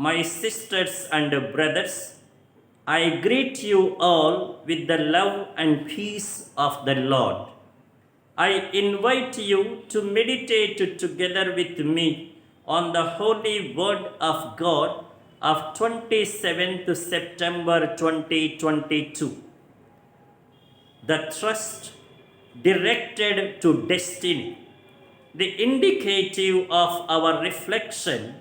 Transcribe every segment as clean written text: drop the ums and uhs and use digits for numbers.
My sisters and brothers, I greet you all with the love and peace of the Lord. I invite you to meditate together with me on the holy word of God of 27th September 2022. The trust directed to destiny, the indicative of our reflection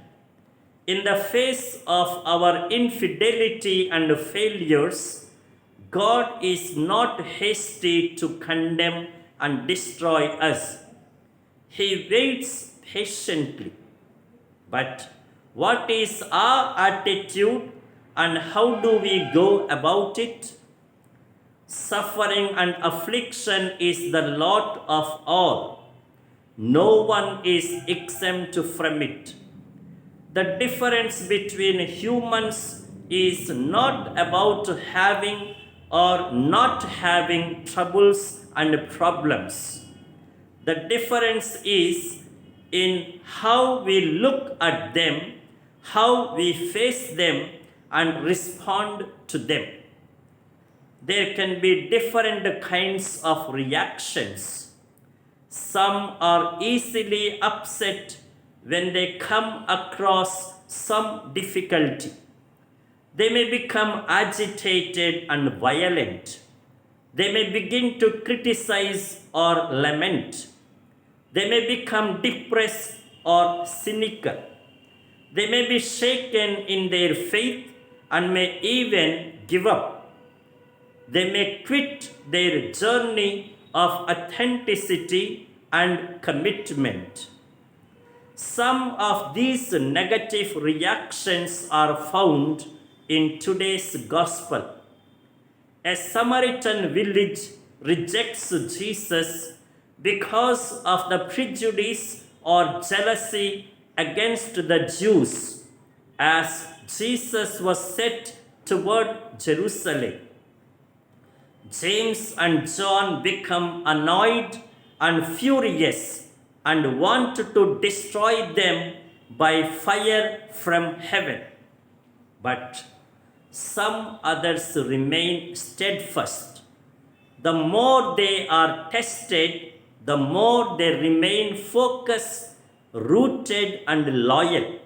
in the face of our infidelity and failures. God is not hasty to condemn and destroy us. He waits patiently. But what is our attitude and how do we go about it? Suffering and affliction is the lot of all. No one is exempt from it. The difference between humans is not about having or not having troubles and problems. The difference is in how we look at them, how we face them, and respond to them. There can be different kinds of reactions. Some are easily upset when they come across some difficulty. They may become agitated and violent. They may begin to criticize or lament. They may become depressed or cynical. They may be shaken in their faith and may even give up. They may quit their journey of authenticity and commitment. Some of these negative reactions are found in today's gospel. A Samaritan village rejects Jesus because of the prejudice or jealousy against the Jews as Jesus was set toward Jerusalem. James and John become annoyed and furious and want to destroy them by fire from heaven. But some others remain steadfast. The more they are tested, the more they remain focused, rooted, and loyal.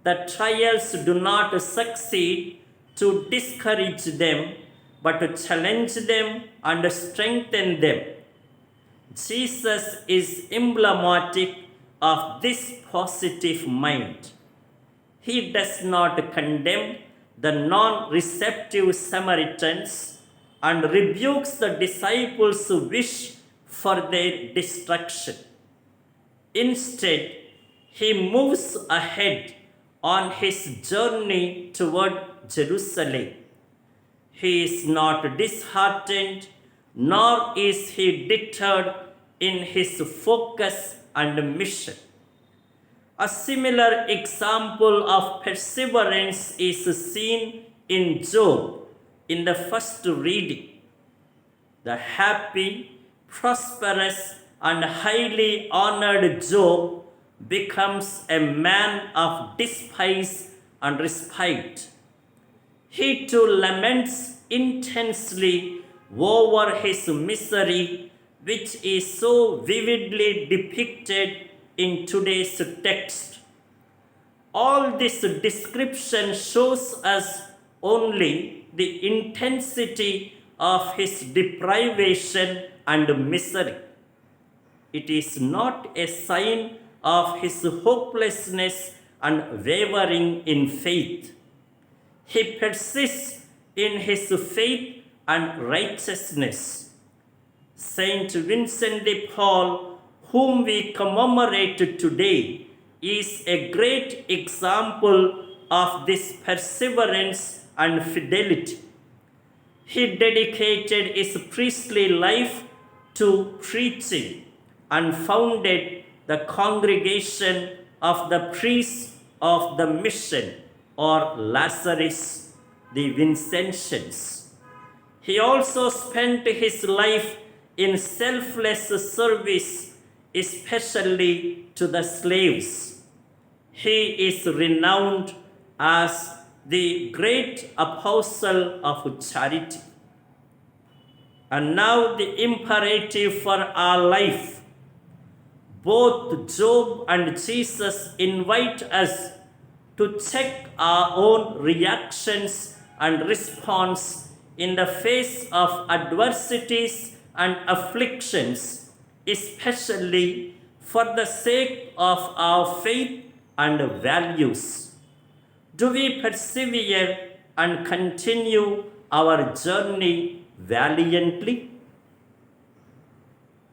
The trials do not succeed to discourage them, but to challenge them and strengthen them. Jesus is emblematic of this positive mind. He does not condemn the non-receptive Samaritans and rebukes the disciples' wish for their destruction. Instead, he moves ahead on his journey toward Jerusalem. He is not disheartened, nor is he deterred in his focus and mission. A similar example of perseverance is seen in Job in the first reading. The happy, prosperous, and highly honored Job becomes a man of despise and respite. He too laments intensely over his misery, which is so vividly depicted in today's text. All this description shows us only the intensity of his deprivation and misery. It is not a sign of his hopelessness and wavering in faith. He persists in his faith and righteousness. Saint Vincent de Paul, whom we commemorate today, is a great example of this perseverance and fidelity. He dedicated his priestly life to preaching and founded the congregation of the priests of the mission, or Lazarus, the Vincentians. He also spent his life in selfless service, especially to the slaves. He is renowned as the great apostle of charity. And now the imperative for our life. Both Job and Jesus invite us to check our own reactions and response in the face of adversities and afflictions, especially for the sake of our faith and values. Do we persevere and continue our journey valiantly?